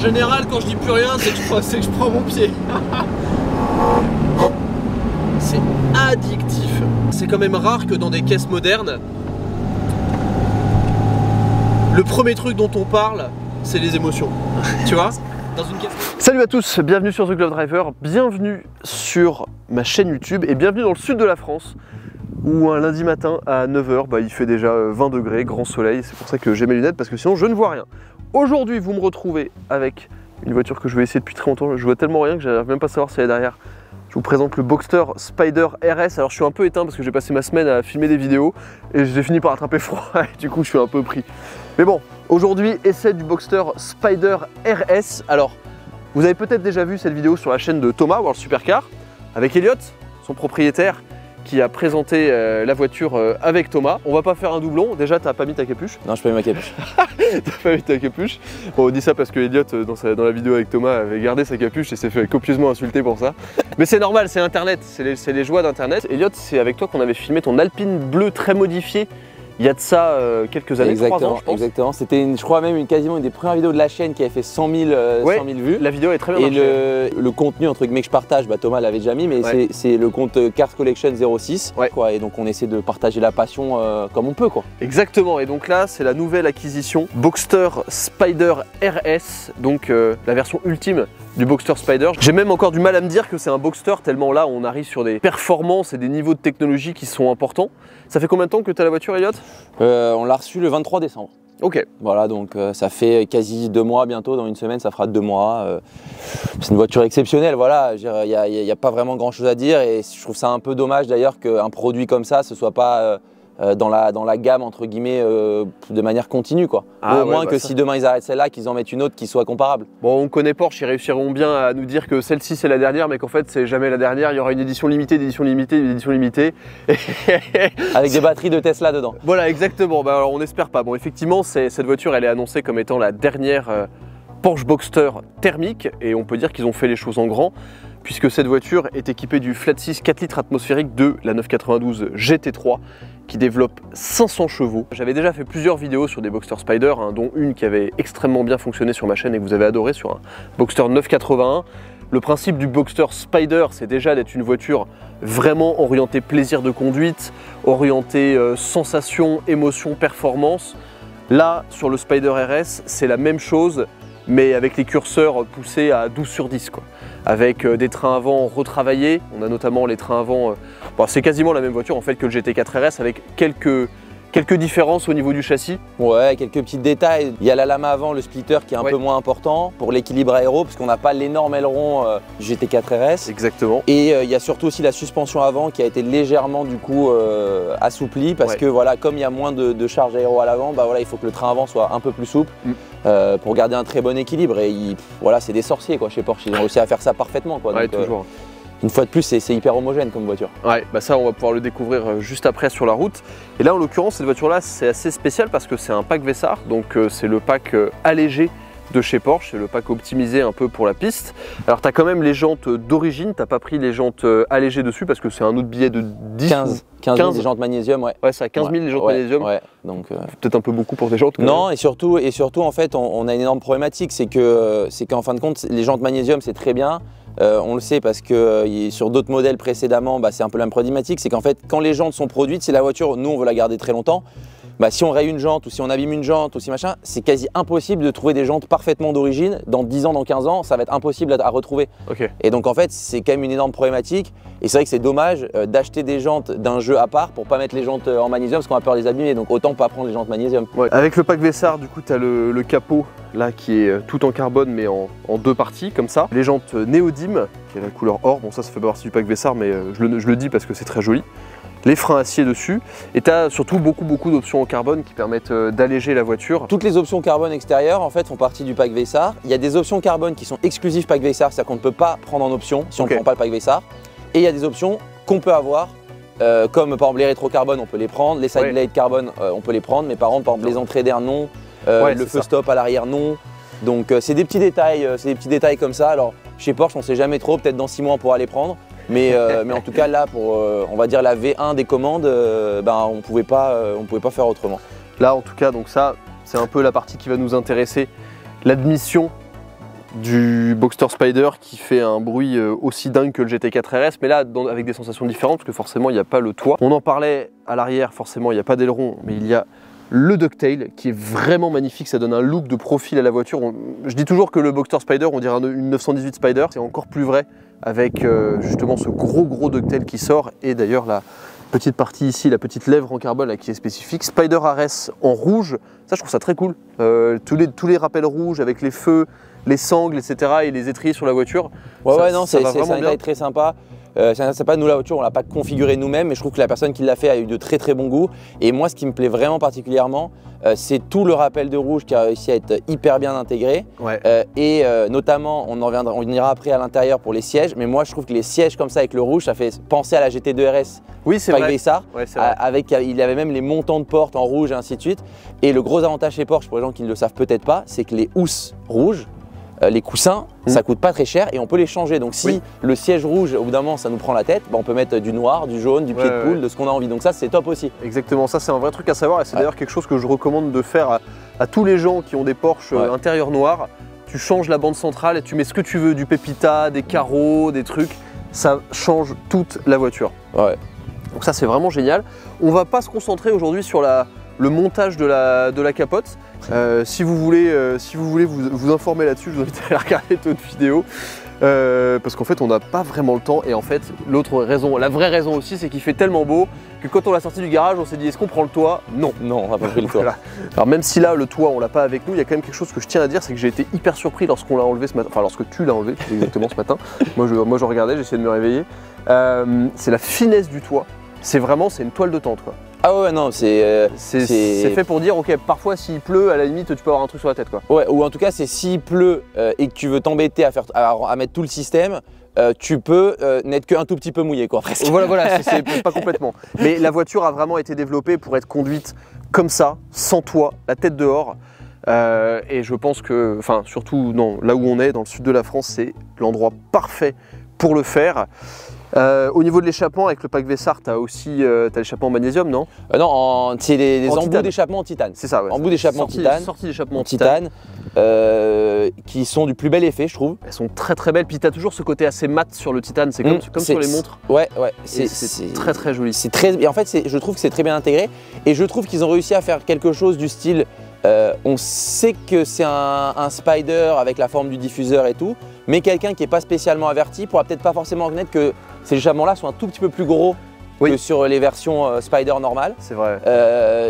général, quand je dis plus rien, c'est que je prends mon pied. C'est addictif. C'est quand même rare que dans des caisses modernes, le premier truc dont on parle, c'est les émotions. Tu vois, dans une caisse. Salut à tous, bienvenue sur The Glove Driver, bienvenue sur ma chaîne YouTube et bienvenue dans le sud de la France où un lundi matin à 9 h, il fait déjà 20 degrés, grand soleil, c'est pour ça que j'ai mes lunettes parce que sinon je ne vois rien. Aujourd'hui, vous me retrouvez avec une voiture que je vais essayer depuis très longtemps, je vois tellement rien que j'arrive même pas à savoir si elle est derrière. Je vous présente le Boxster Spyder RS. Alors je suis un peu éteint parce que j'ai passé ma semaine à filmer des vidéos et j'ai fini par attraper froid et du coup je suis un peu pris. Mais bon, aujourd'hui, essai du Boxster Spyder RS. Alors, vous avez peut-être déjà vu cette vidéo sur la chaîne de Thomas, World Supercar, avec Elliot, son propriétaire, qui a présenté la voiture avec Thomas. On va pas faire un doublon, déjà t'as pas mis ta capuche. Non, je peux mis ma capuche. T'as pas mis ta capuche. Bon, on dit ça parce que Elliot, dans la vidéo avec Thomas, avait gardé sa capuche et s'est fait copieusement insulter pour ça. Mais c'est normal, c'est Internet, c'est les joies d'Internet. Elliot, c'est avec toi qu'on avait filmé ton Alpine bleu très modifié. Il y a de ça quelques années, 3 ans je pense. Exactement, c'était je crois même quasiment une des premières vidéos de la chaîne qui avait fait 100 000 vues. La vidéo est très bien marché. Et le contenu entre guillemets que je partage, Thomas l'avait déjà mis, mais c'est le compte Cars Collection 06. Quoi, et donc on essaie de partager la passion comme on peut. Quoi. Exactement, et donc là c'est la nouvelle acquisition Boxster Spyder RS, donc la version ultime du Boxster Spyder. J'ai même encore du mal à me dire que c'est un Boxster tellement là on arrive sur des performances et des niveaux de technologie qui sont importants. Ça fait combien de temps que tu as la voiture, Elliot? On l'a reçue le 23 décembre. Ok. Voilà, donc ça fait quasi 2 mois bientôt, dans une semaine ça fera 2 mois. C'est une voiture exceptionnelle, voilà, il n'y a pas vraiment grand chose à dire et je trouve ça un peu dommage d'ailleurs qu'un produit comme ça ne soit pas dans la gamme entre guillemets de manière continue quoi. Au moins que si demain ils arrêtent celle-là, qu'ils en mettent une autre qui soit comparable. Bon, on connaît Porsche, ils réussiront bien à nous dire que celle-ci c'est la dernière, mais qu'en fait c'est jamais la dernière, il y aura une édition limitée, une édition limitée, une édition limitée. Avec des batteries de Tesla dedans. Voilà, exactement, alors on n'espère pas. Bon, effectivement, cette voiture elle est annoncée comme étant la dernière Porsche Boxster thermique et on peut dire qu'ils ont fait les choses en grand, puisque cette voiture est équipée du flat 6 4 litres atmosphérique de la 992 GT3 qui développe 500 chevaux. J'avais déjà fait plusieurs vidéos sur des Boxster Spyder, dont une qui avait extrêmement bien fonctionné sur ma chaîne et que vous avez adoré sur un Boxster 981. Le principe du Boxster Spyder, c'est déjà d'être une voiture vraiment orientée plaisir de conduite, orientée sensation, émotion, performance. Là, sur le Spyder RS, c'est la même chose, mais avec les curseurs poussés à 12 sur 10 quoi. Avec des trains avant retravaillés, on a notamment les trains avant, c'est quasiment la même voiture en fait que le GT4 RS avec quelques différences au niveau du châssis. Ouais, quelques petits détails. Il y a la lame avant, le splitter qui est un peu moins important pour l'équilibre aéro parce qu'on n'a pas l'énorme aileron du GT4 RS. Exactement. Et il y a surtout aussi la suspension avant qui a été légèrement du coup assouplie parce que voilà, comme il y a moins de charge aéro à l'avant, il faut que le train avant soit un peu plus souple pour garder un très bon équilibre. Et voilà, c'est des sorciers quoi chez Porsche, ils ont réussi à faire ça parfaitement quoi. Ouais, donc, toujours. Une fois de plus, c'est hyper homogène comme voiture. Ouais, ça on va pouvoir le découvrir juste après sur la route. Et là en l'occurrence cette voiture là c'est assez spécial parce que c'est un pack Vessar, donc c'est le pack allégé de chez Porsche, c'est le pack optimisé un peu pour la piste. Alors tu as quand même les jantes d'origine, tu n'as pas pris les jantes allégées dessus parce que c'est un autre billet de 10 15 000 des jantes magnésium, ouais. Ouais, c'est à 15 000 les jantes magnésium. Ouais, donc peut-être un peu beaucoup pour des jantes. Non, et surtout en fait on a une énorme problématique, c'est qu'en fin de compte les jantes magnésium c'est très bien. On le sait parce que sur d'autres modèles précédemment, c'est un peu la même problématique, c'est qu'en fait quand les jantes sont produites, si la voiture, nous on veut la garder très longtemps, si on raye une jante ou si on abîme une jante ou si machin, c'est quasi impossible de trouver des jantes parfaitement d'origine. Dans 10 ans, dans 15 ans, ça va être impossible à retrouver. Et donc en fait, c'est quand même une énorme problématique. Et c'est vrai que c'est dommage d'acheter des jantes d'un jeu à part pour pas mettre les jantes en magnésium parce qu'on a peur de les abîmer. Donc autant pas prendre les jantes magnésium. Ouais. Avec le pack Vessar, du coup, tu as le capot là qui est tout en carbone mais en 2 parties comme ça. Les jantes Néodyme qui est la couleur or. Bon, ça fait pas partie du pack Vessar, mais je le dis parce que c'est très joli. Les freins acier dessus et tu as surtout beaucoup d'options en carbone qui permettent d'alléger la voiture. Toutes les options carbone extérieures en fait font partie du pack Vessar. Il y a des options carbone qui sont exclusives pack Vessar, c'est-à-dire qu'on ne peut pas prendre en option si on ne prend pas le pack Vessar. Et il y a des options qu'on peut avoir comme par exemple les rétro-carbone on peut les prendre, les side blade carbone on peut les prendre, mais par exemple les entrées d'air non, le feu stop à l'arrière non. Donc c'est des petits détails comme ça. Alors chez Porsche on ne sait jamais trop, peut-être dans 6 mois on pourra les prendre. Mais en tout cas là pour on va dire la V1 des commandes, on pouvait pas faire autrement. Là en tout cas donc ça c'est un peu la partie qui va nous intéresser, l'admission du Boxster Spider qui fait un bruit aussi dingue que le GT4 RS, mais là avec des sensations différentes parce que forcément il n'y a pas le toit. On en parlait à l'arrière, forcément il n'y a pas d'aileron, mais il y a le ducktail qui est vraiment magnifique, ça donne un look de profil à la voiture. Je dis toujours que le Boxster Spider, on dirait une 918 Spider, c'est encore plus vrai avec justement ce gros ducktail qui sort, et d'ailleurs la petite partie ici, la petite lèvre en carbone là, qui est spécifique. Spider RS en rouge, ça je trouve ça très cool. Tous les rappels rouges avec les feux, les sangles, etc. et les étriers sur la voiture. Ouais, non, c'est un détail très sympa. C'est pas nous la voiture, on l'a pas configurée nous-mêmes, mais je trouve que la personne qui l'a fait a eu de très bon goût. Et moi, ce qui me plaît vraiment particulièrement, c'est tout le rappel de rouge qui a réussi à être hyper bien intégré. Ouais. Notamment, on ira après à l'intérieur pour les sièges, mais moi je trouve que les sièges comme ça avec le rouge, ça fait penser à la GT2 RS. Oui, c'est vrai. Ouais, il avait même les montants de porte en rouge et ainsi de suite. Et le gros avantage chez Porsche, pour les gens qui ne le savent peut-être pas, c'est que les housses rouges, les coussins, ça coûte pas très cher et on peut les changer. Donc si le siège rouge, au bout d'un moment, ça nous prend la tête, on peut mettre du noir, du jaune, du pied de poule, de ce qu'on a envie. Donc ça, c'est top aussi. Exactement, ça c'est un vrai truc à savoir et c'est d'ailleurs quelque chose que je recommande de faire à tous les gens qui ont des Porsche intérieur noir. Tu changes la bande centrale et tu mets ce que tu veux, du pépita, des carreaux, des trucs. Ça change toute la voiture. Ouais. Donc ça c'est vraiment génial. On va pas se concentrer aujourd'hui sur le montage de la capote. Si vous voulez vous informer là-dessus, je vous invite à aller regarder d'autres vidéos. Parce qu'en fait on n'a pas vraiment le temps et en fait la vraie raison aussi, c'est qu'il fait tellement beau que quand on l'a sorti du garage, on s'est dit est-ce qu'on prend le toit? Non. Non, on n'a pas pris le toit. Voilà. Alors même si là le toit on l'a pas avec nous, il y a quand même quelque chose que je tiens à dire, c'est que j'ai été hyper surpris lorsqu'on l'a enlevé ce matin, enfin lorsque tu l'as enlevé exactement ce matin. Moi je regardais, j'essayais de me réveiller. C'est la finesse du toit, c'est une toile de tente quoi. Ah ouais, non, c'est fait pour dire, ok, parfois s'il pleut, à la limite, tu peux avoir un truc sur la tête, quoi. Ouais, ou en tout cas, c'est s'il pleut et que tu veux t'embêter à mettre tout le système, tu peux n'être qu'un tout petit peu mouillé, quoi, presque. Voilà, c'est pas complètement. Mais la voiture a vraiment été développée pour être conduite comme ça, sans toit, la tête dehors. Et je pense que, enfin, surtout là où on est, dans le sud de la France, c'est l'endroit parfait pour le faire. Au niveau de l'échappement, avec le pack Vessar, tu as aussi l'échappement en magnésium, non? Non, c'est les embouts d'échappement en titane. C'est ça, ouais. Embouts d'échappement en titane. Sortie d'échappement en titane. Qui sont du plus bel effet, je trouve. Elles sont très belles, puis tu as toujours ce côté assez mat sur le titane, c'est comme sur les montres. Ouais, c'est très joli. Et en fait, je trouve que c'est très bien intégré, et je trouve qu'ils ont réussi à faire quelque chose du style, on sait que c'est un Spider avec la forme du diffuseur et tout, mais quelqu'un qui n'est pas spécialement averti pourra peut-être pas forcément reconnaître que ces échappements-là sont un tout petit peu plus gros que sur les versions Spider normales. C'est vrai.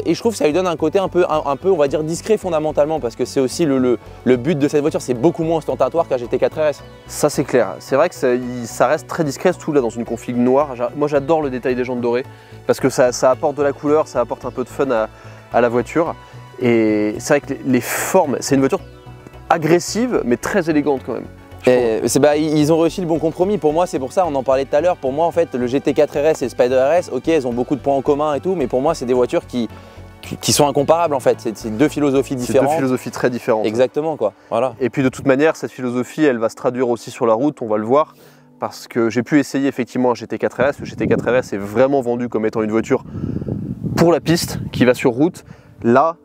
Et je trouve que ça lui donne un côté un peu, on va dire, discret fondamentalement, parce que c'est aussi le but de cette voiture, c'est beaucoup moins ostentatoire qu'un GT4 RS. Ça c'est clair. C'est vrai que ça reste très discret, surtout là dans une config noire. Moi j'adore le détail des jantes dorées, parce que ça apporte de la couleur, ça apporte un peu de fun à la voiture. Et c'est vrai que les formes, c'est une voiture agressive, mais très élégante quand même. Ils ont réussi le bon compromis. Pour moi, c'est pour ça, on en parlait tout à l'heure. Pour moi, en fait, le GT4 RS et le Spider RS, ok, elles ont beaucoup de points en commun et tout, mais pour moi, c'est des voitures qui sont incomparables en fait. C'est deux philosophies différentes. C'est deux philosophies très différentes. Exactement, quoi. Voilà. Et puis de toute manière, cette philosophie, elle va se traduire aussi sur la route, on va le voir. Parce que j'ai pu essayer effectivement un GT4 RS. Le GT4 RS est vraiment vendu comme étant une voiture pour la piste, qui va sur route. Là,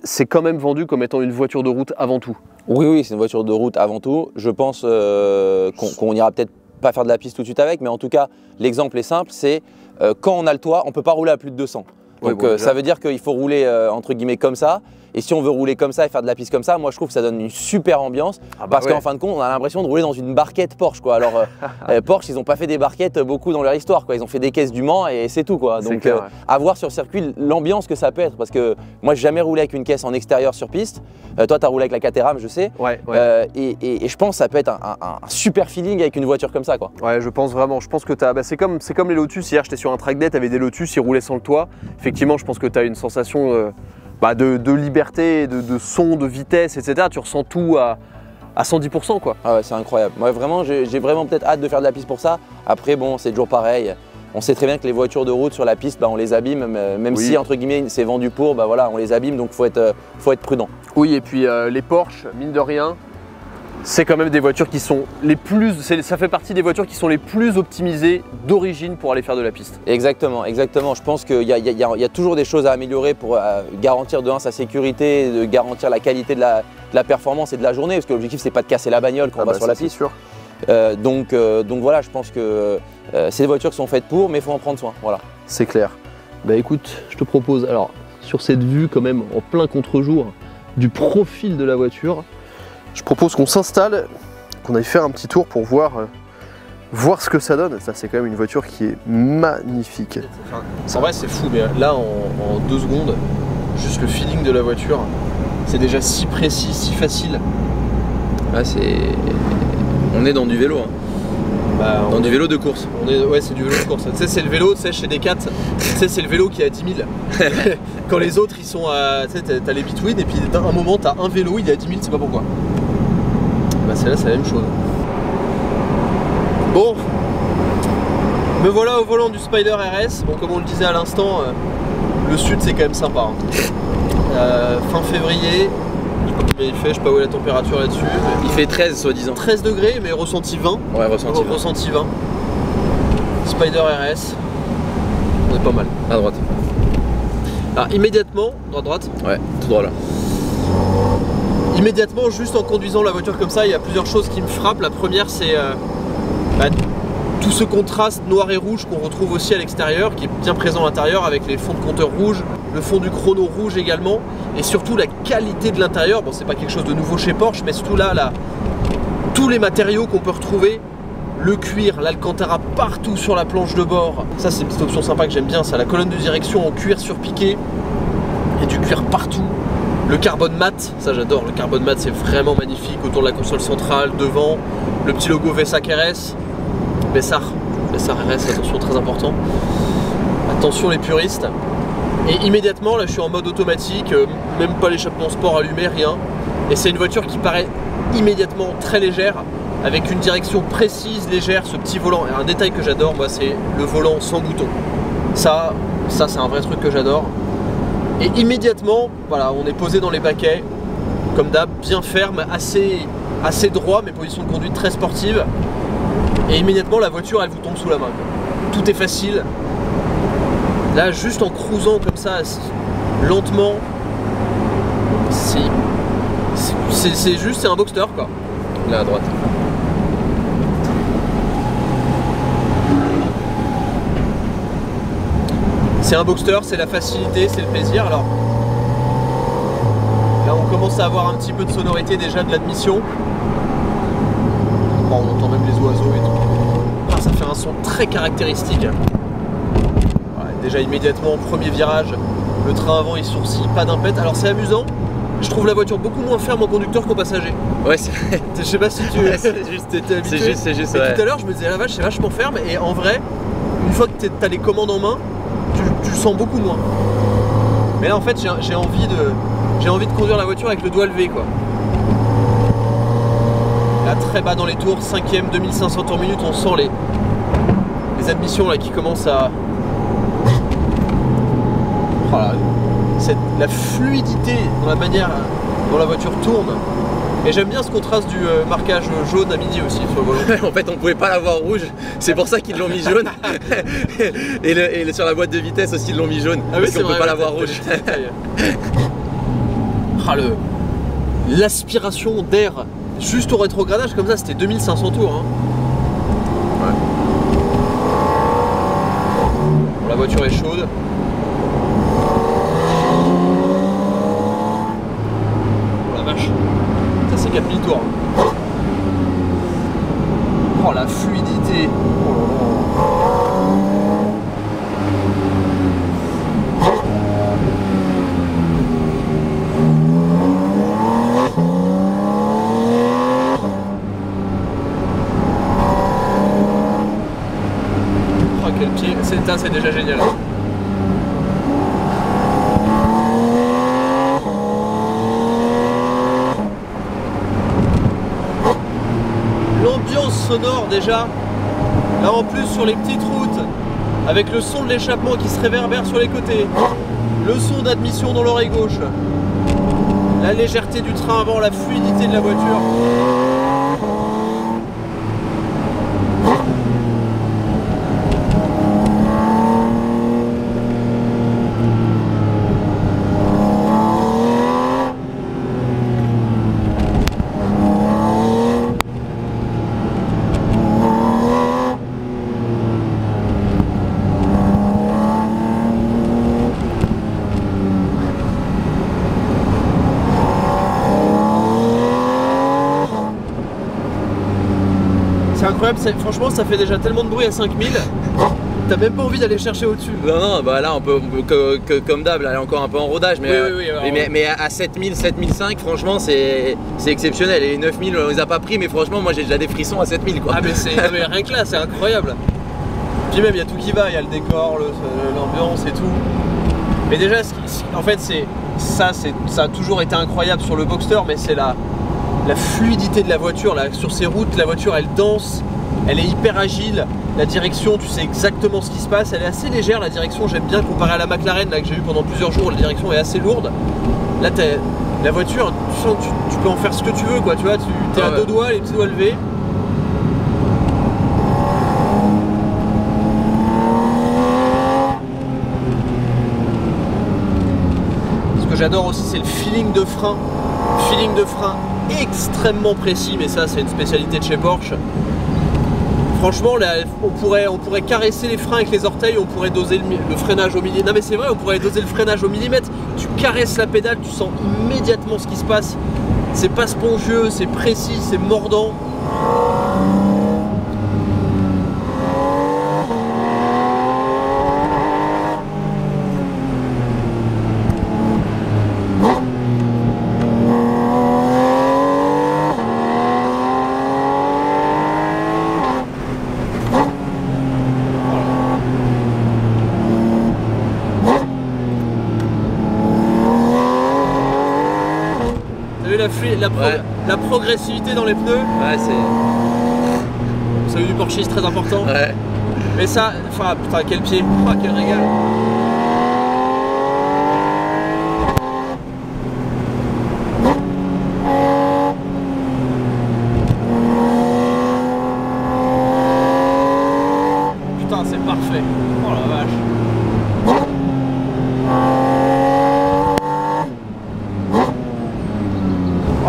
c'est quand même vendu comme étant une voiture de route avant tout. Oui, c'est une voiture de route avant tout. Je pense qu'on ira peut-être pas faire de la piste tout de suite avec, mais en tout cas, l'exemple est simple, c'est quand on a le toit, on ne peut pas rouler à plus de 200. Donc ça veut dire qu'il faut rouler entre guillemets comme ça. Et si on veut rouler comme ça et faire de la piste comme ça, moi je trouve que ça donne une super ambiance. Parce qu'en fin de compte, on a l'impression de rouler dans une barquette Porsche, quoi. Alors Porsche, ils n'ont pas fait des barquettes beaucoup dans leur histoire, quoi. Ils ont fait des caisses du Mans et c'est tout, quoi. Donc à voir sur circuit l'ambiance que ça peut être. Parce que moi j'ai jamais roulé avec une caisse en extérieur sur piste. Toi tu as roulé avec la Caterham, je sais. Et je pense que ça peut être un super feeling avec une voiture comme ça, quoi. Ouais, je pense vraiment. Je pense que c'est comme les Lotus. Hier j'étais sur un track day, tu avais des Lotus, ils roulaient sans le toit. Effectivement, je pense que tu as une sensation de liberté, de son, de vitesse, etc. Tu ressens tout à 110%, quoi. Ah ouais, c'est incroyable. Moi vraiment, j'ai vraiment peut-être hâte de faire de la piste pour ça. Après bon, c'est toujours pareil. On sait très bien que les voitures de route sur la piste, on les abîme, même si entre guillemets c'est vendu pour, voilà, on les abîme, donc faut être prudent. Oui, et puis les Porsche, mine de rien, c'est quand même des voitures qui sont les plus, ça fait partie des voitures qui sont les plus optimisées d'origine pour aller faire de la piste. Exactement, exactement. Je pense qu'il y a toujours des choses à améliorer pour garantir de un sa sécurité, de garantir la qualité de la performance et de la journée, parce que l'objectif c'est pas de casser la bagnole quand on va sur la piste. Sûr. Donc voilà, je pense que c'est des voitures qui sont faites pour, mais il faut en prendre soin. Voilà. C'est clair. Bah écoute, je te propose, alors sur cette vue quand même en plein contre-jour du profil de la voiture, je propose qu'on s'installe, qu'on aille faire un petit tour pour voir ce que ça donne. Ça, c'est quand même une voiture qui est magnifique. En vrai, c'est fou, mais là, en 2 secondes, juste le feeling de la voiture, c'est déjà si précis, si facile. Ah, on est dans du vélo. Hein. Bah, dans du vélo de course. Ouais, c'est du vélo de course. Tu sais, c'est le vélo, tu sais, chez Decat, tu sais, c'est le vélo qui est à 10 000. Quand les autres, ils sont à. Tu sais, t'as les Between, et puis d'un moment, t'as un vélo, il est à 10 000, tu sais pas pourquoi. Bah, celle-là, c'est la même chose. Bon, me voilà au volant du Spider RS. Bon, comme on le disait à l'instant, le sud, c'est quand même sympa. Hein. Fin février. Mais il fait, je sais pas où est la température là-dessus. Il fait 13 soi-disant. 13 degrés, mais ressenti 20. Ouais, ressenti 20. Spider RS, on est pas mal. À droite. Alors immédiatement, droite. Ouais, tout droit là. Immédiatement, juste en conduisant la voiture comme ça, il y a plusieurs choses qui me frappent. La première, c'est tout ce contraste noir et rouge qu'on retrouve aussi à l'extérieur, qui est bien présent à l'intérieur avec les fonds de compteur rouges, le fond du chrono rouge également, et surtout la qualité de l'intérieur. Bon, c'est pas quelque chose de nouveau chez Porsche, mais surtout là, tous les matériaux qu'on peut retrouver, le cuir, l'alcantara partout sur la planche de bord. Ça, c'est une petite option sympa que j'aime bien, ça, la colonne de direction en cuir surpiqué et du cuir partout. Le carbone mat, ça j'adore, le carbone mat c'est vraiment magnifique, autour de la console centrale, devant, le petit logo Vesak RS, Bessar RS, attention, très important. Attention les puristes. Et immédiatement, là je suis en mode automatique, même pas l'échappement sport allumé, rien. Et c'est une voiture qui paraît immédiatement très légère, avec une direction précise, légère, ce petit volant. Et un détail que j'adore, moi, c'est le volant sans bouton. Ça c'est un vrai truc que j'adore. Et immédiatement, voilà, on est posé dans les baquets, comme d'hab, bien ferme, assez droit, mais position de conduite très sportive. Et immédiatement, la voiture, elle vous tombe sous la main, quoi. Tout est facile. Là, juste en cruisant comme ça, lentement, c'est un Boxster, quoi. Là à droite. C'est un Boxster, c'est la facilité, c'est le plaisir. Alors là, on commence à avoir un petit peu de sonorité déjà de l'admission. Bon, on entend même les oiseaux et tout. Ah, ça fait un son très caractéristique. Ouais, déjà immédiatement, premier virage, le train avant il sourcille, pas d'impète. Alors c'est amusant, je trouve la voiture beaucoup moins ferme en conducteur qu'au passager. Ouais, c'est vrai. Je sais pas si tu étais habitué. C'est juste. Et Ouais. tout à l'heure, je me disais, la vache, c'est vachement ferme. Et en vrai, une fois que t'as les commandes en main, tu le sens beaucoup moins. Mais là, en fait, j'ai envie de conduire la voiture avec le doigt levé, quoi. Là, très bas dans les tours, 5ème, 2500 tours minute, on sent les admissions là qui commencent à... Voilà. La fluidité dans la manière dont la voiture tourne. Et j'aime bien ce contraste du marquage jaune à midi aussi sur le volant. En fait, on pouvait pas l'avoir rouge, c'est pour ça qu'ils l'ont mis jaune. et sur la boîte de vitesse aussi, ils l'ont mis jaune, Ah oui, parce qu'on peut pas l'avoir rouge. Ah, l'aspiration d'air juste au rétrogradage comme ça, c'était 2500 tours. Hein. Ouais. Bon, la voiture est chaude. Oh la vache, ça c'est 4000 tours. Oh la fluidité. Oh là là. Oh quel pied, c'est déjà génial. L'ambiance sonore déjà, là en plus sur les petites routes, avec le son de l'échappement qui se réverbère sur les côtés, le son d'admission dans l'oreille gauche, la légèreté du train avant, la fluidité de la voiture. incroyable, franchement ça fait déjà tellement de bruit à 5000. T'as même pas envie d'aller chercher au-dessus. Non, bah là on peut comme d'hab, là elle est encore un peu en rodage, mais, mais à 7000, 7005, franchement c'est exceptionnel. Et les 9000 on les a pas pris, mais franchement moi j'ai déjà des frissons à 7000 quoi. Ah mais rien que là, c'est incroyable. Puis même il y a tout qui va, il y a le décor, l'ambiance et tout. Mais déjà, en fait ça a toujours été incroyable sur le Boxster, mais c'est la fluidité de la voiture là. Sur ces routes, la voiture elle danse. Elle est hyper agile, la direction, tu sais exactement ce qui se passe, elle est assez légère la direction, j'aime bien comparé à la McLaren là, que j'ai eu pendant plusieurs jours, la direction est assez lourde. Là la voiture, tu peux en faire ce que tu veux quoi, tu vois, tu es à deux doigts, les petits doigts levés. Ce que j'adore aussi c'est le feeling de frein. Feeling de frein extrêmement précis, mais ça c'est une spécialité de chez Porsche. Franchement, là, on pourrait caresser les freins avec les orteils, on pourrait doser le freinage au millimètre. Non mais c'est vrai, on pourrait doser le freinage au millimètre. Tu caresses la pédale, tu sens immédiatement ce qui se passe. C'est pas spongieux, c'est précis, c'est mordant. La progressivité dans les pneus. Ouais, c'est... Ça a eu du Porsche, c'est très important. Ouais. Mais ça, enfin putain quel pied, oh, quel régal. Putain c'est parfait. Oh la vache.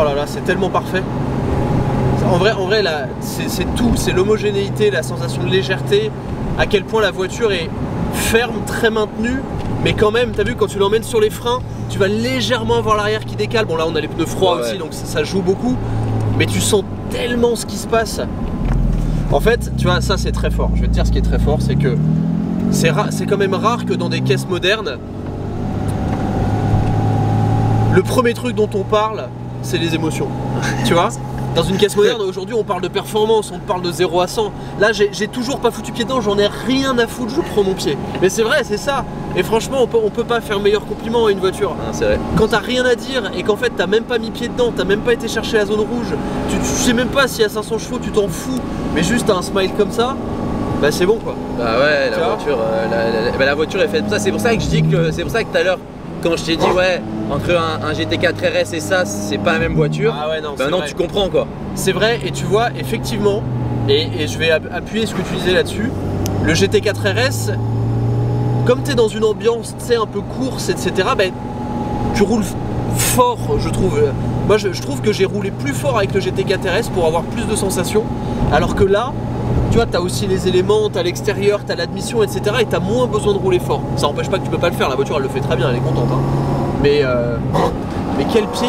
Oh là là, c'est tellement parfait. En vrai là, c'est tout, c'est l'homogénéité, la sensation de légèreté, à quel point la voiture est ferme, très maintenue, mais quand même, t'as vu, quand tu l'emmènes sur les freins, tu vas légèrement avoir l'arrière qui décale. Bon là on a les pneus froids aussi, donc ça joue beaucoup, mais tu sens tellement ce qui se passe. En fait, tu vois, ça c'est très fort. Je vais te dire ce qui est très fort, c'est que c'est quand même rare que dans des caisses modernes, le premier truc dont on parle, c'est les émotions, tu vois. Dans une caisse moderne, aujourd'hui, on parle de performance, on parle de 0 à 100. Là, j'ai toujours pas foutu pied dedans, j'en ai rien à foutre, je prends mon pied. Mais c'est vrai, c'est ça. Et franchement, on peut pas faire meilleur compliment à une voiture. C'est vrai. Quand t'as rien à dire et qu'en fait, t'as même pas mis pied dedans, t'as même pas été chercher la zone rouge, tu sais même pas si à 500 chevaux, tu t'en fous, mais juste t'as un smile comme ça, bah c'est bon quoi. Bah ouais, la voiture est faite pour ça. C'est pour ça que je dis que c'est pour ça que tout à l'heure, quand je t'ai dit ouais, entre un GT4 RS et ça, c'est pas la même voiture. Ah ouais, non, bah non, tu comprends quoi. C'est vrai, et tu vois, effectivement, et je vais appuyer ce que tu disais là-dessus, le GT4 RS, comme tu es dans une ambiance, tu sais, un peu course, etc., ben, tu roules fort, je trouve. Moi, je trouve que j'ai roulé plus fort avec le GT4 RS pour avoir plus de sensations, alors que là, tu vois, tu as aussi les éléments, tu as l'extérieur, tu as l'admission, etc., et tu as moins besoin de rouler fort. Ça n'empêche pas que tu peux pas le faire, la voiture, elle le fait très bien, elle est contente. Hein. Mais quel pied!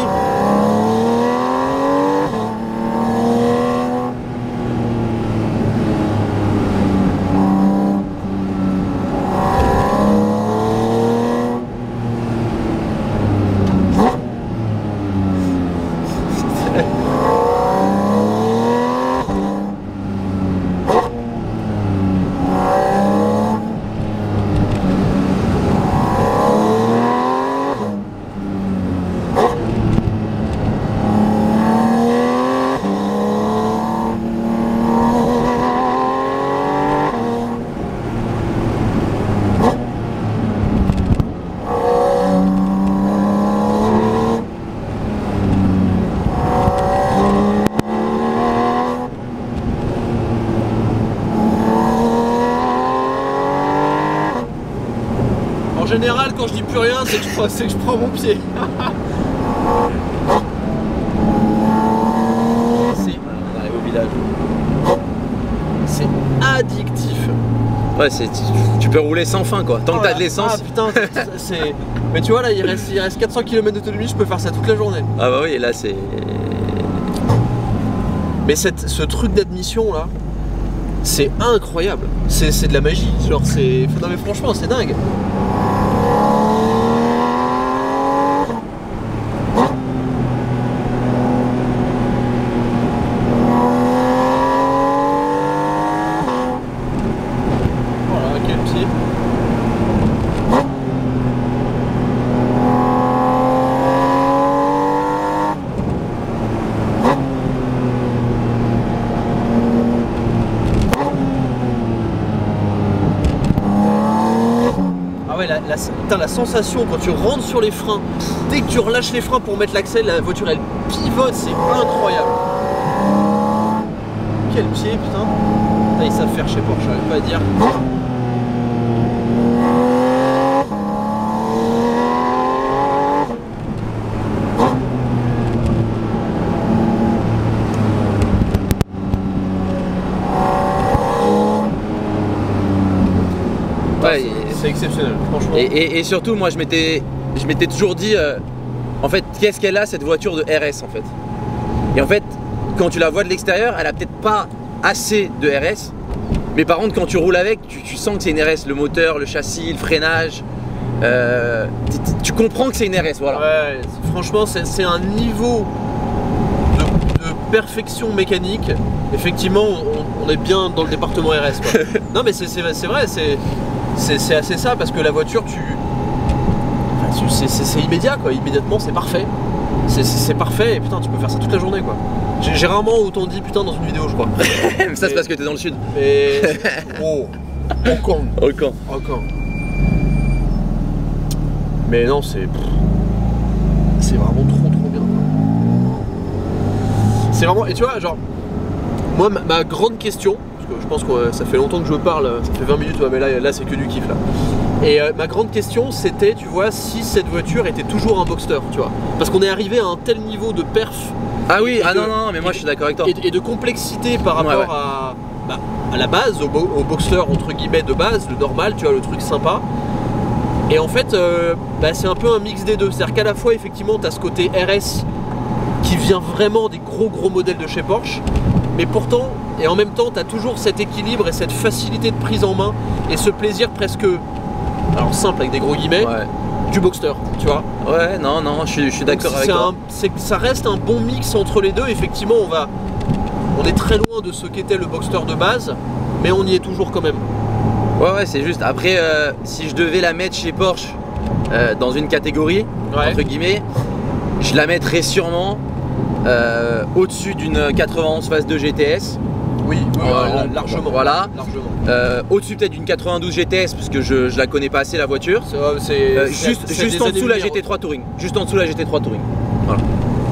En général, quand je dis plus rien, c'est que je prends mon pied. On arrive au village. C'est addictif. Ouais, tu peux rouler sans fin quoi. Tant que t'as de l'essence. Ah putain, c'est. Mais tu vois là, il reste 400 km d'autonomie, je peux faire ça toute la journée. Ah bah oui, et là c'est. Mais ce truc d'admission là, c'est incroyable. C'est de la magie. Genre, c'est. Non, mais franchement, c'est dingue. Voilà, quel pied. La sensation quand tu rentres sur les freins, dès que tu relâches les freins pour mettre l'accel, la voiture elle pivote, c'est incroyable. Quel pied, putain. Là, ils savent faire chez Porsche, j'arrive pas à dire. Ouais, c'est exceptionnel, franchement. Et surtout, moi, je m'étais toujours dit, en fait, qu'est-ce qu'elle a cette voiture de RS en fait. Et en fait, quand tu la vois de l'extérieur, elle a peut-être pas assez de RS, mais par contre, quand tu roules avec, tu sens que c'est une RS, le moteur, le châssis, le freinage. Tu comprends que c'est une RS, voilà. Ouais, franchement, c'est un niveau de perfection mécanique. Effectivement, on est bien dans le département RS, quoi. Non, mais c'est vrai, c'est assez ça, parce que la voiture, c'est immédiat, quoi. Immédiatement, c'est parfait. C'est parfait, et putain, tu peux faire ça toute la journée, quoi. J'ai rarement autant dit putain dans une vidéo, je crois. Ça, c'est parce que t'es dans le sud. Mais. Oh, au camp. Mais non, c'est vraiment trop bien. C'est vraiment. Et tu vois, genre, moi, ma grande question, parce que je pense que ça fait longtemps que je parle, ça fait 20 minutes, ouais, mais là c'est que du kiff là. Et ma grande question, c'était, tu vois, si cette voiture était toujours un Boxster, tu vois. Parce qu'on est arrivé à un tel niveau de perf. Ah oui, non, mais moi je suis d'accord avec toi. Et de complexité par rapport à la base, au Boxster entre guillemets de base, le normal, tu vois, le truc sympa. Et en fait, c'est un peu un mix des deux. C'est-à-dire qu'à la fois, effectivement, tu as ce côté RS qui vient vraiment des gros modèles de chez Porsche. Mais pourtant, et en même temps, tu as toujours cet équilibre et cette facilité de prise en main et ce plaisir presque, alors simple avec des gros guillemets, du Boxster, tu vois. Ouais, non, je suis d'accord avec toi. Ça reste un bon mix entre les deux. Effectivement, on est très loin de ce qu'était le Boxster de base, mais on y est toujours quand même. Ouais, c'est juste. Après, si je devais la mettre chez Porsche dans une catégorie, entre guillemets, je la mettrais sûrement au-dessus d'une 91 Phase 2 GTS. Oui, largement. Voilà. Au-dessus peut-être d'une 92 GTS, parce que je la connais pas assez la voiture. Juste en dessous la GT3 Touring. Juste en dessous la GT3 Touring. Voilà.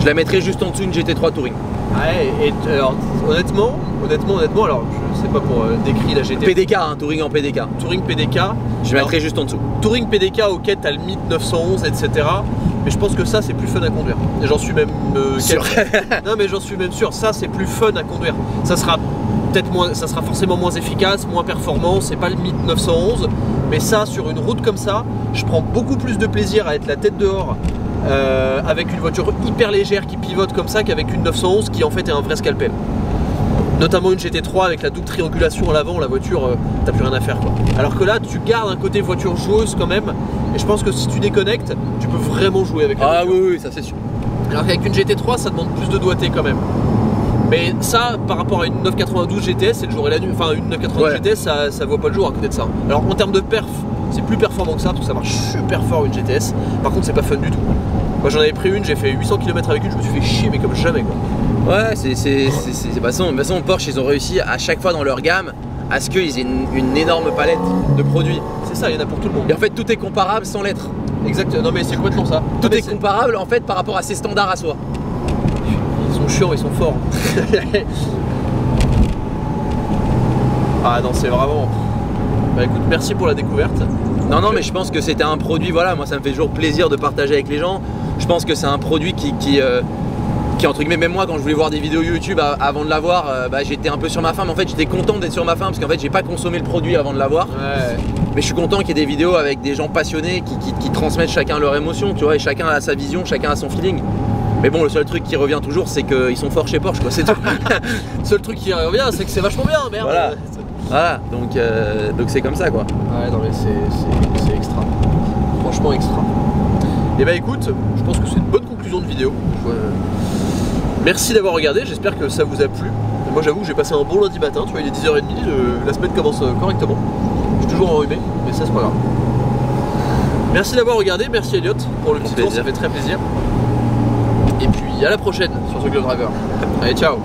Je la mettrais juste en dessous d'une GT3 Touring. Ouais, et alors, honnêtement, alors je sais pas pour décrire la GT. PDK, hein, Touring en PDK. Touring PDK. Je mettrais juste en dessous. Touring PDK, ok, t'as le MIT 911, etc. Mais je pense que ça, c'est plus fun à conduire. Et j'en suis même sûr. Non, mais j'en suis même sûr. Ça, c'est plus fun à conduire. Ça sera peut-être moins, ça sera forcément moins efficace, moins performant. C'est pas le MIT 911, mais ça, sur une route comme ça, je prends beaucoup plus de plaisir à être la tête dehors. Avec une voiture hyper légère qui pivote comme ça qu'avec une 911 qui en fait est un vrai scalpel. Notamment une GT3 avec la double triangulation à l'avant, la voiture, t'as plus rien à faire quoi. Alors que là, tu gardes un côté voiture joueuse quand même, et je pense que si tu déconnectes, tu peux vraiment jouer avec la voiture. Oui, ça c'est sûr. Alors qu'avec une GT3, ça demande plus de doigté quand même. Mais ça, par rapport à une 992 GTS, c'est le jour et la nuit. Enfin, une 992 GTS, ça voit pas le jour à côté de ça. Alors en termes de perf, c'est plus performant que ça, parce que ça marche super fort une GTS. Par contre, c'est pas fun du tout. Moi j'en avais pris une, j'ai fait 800 km avec une, je me suis fait chier mais comme jamais quoi. Ouais, c'est de toute façon Porsche, ils ont réussi à chaque fois dans leur gamme à ce qu'ils aient une énorme palette de produits. C'est ça, il y en a pour tout le monde. Et en fait tout est comparable sans l'être. Exact, non mais c'est complètement ça. Tout est comparable en fait par rapport à ses standards à soi. Ils sont chiants, ils sont forts. Ah non, c'est vraiment... Bah écoute, merci pour la découverte. Non, mais je pense que c'était un produit, voilà, moi ça me fait toujours plaisir de partager avec les gens. Je pense que c'est un produit qui entre guillemets, même moi quand je voulais voir des vidéos YouTube avant de l'avoir, j'étais un peu sur ma faim, mais en fait j'étais content d'être sur ma faim parce qu'en fait j'ai pas consommé le produit avant de l'avoir. Ouais. Mais je suis content qu'il y ait des vidéos avec des gens passionnés qui transmettent chacun leur émotion, tu vois, et chacun a sa vision, chacun a son feeling. Mais bon, le seul truc qui revient toujours, c'est qu'ils sont forts chez Porsche, quoi, c'est tout. Le seul truc qui revient, c'est que c'est vachement bien, merde. Voilà. Voilà, donc c'est comme ça quoi. Ouais, non mais c'est extra. Franchement extra. Et bah écoute, je pense que c'est une bonne conclusion de vidéo. Merci d'avoir regardé, j'espère que ça vous a plu. Moi j'avoue que j'ai passé un bon lundi matin, tu vois, il est 10h30, la semaine commence correctement. Je suis toujours enrhumé, mais ça c'est pas grave. Merci d'avoir regardé, merci Elliot pour le petit tour, ça fait très plaisir. Et puis à la prochaine sur The Globe Driver. Allez, ciao.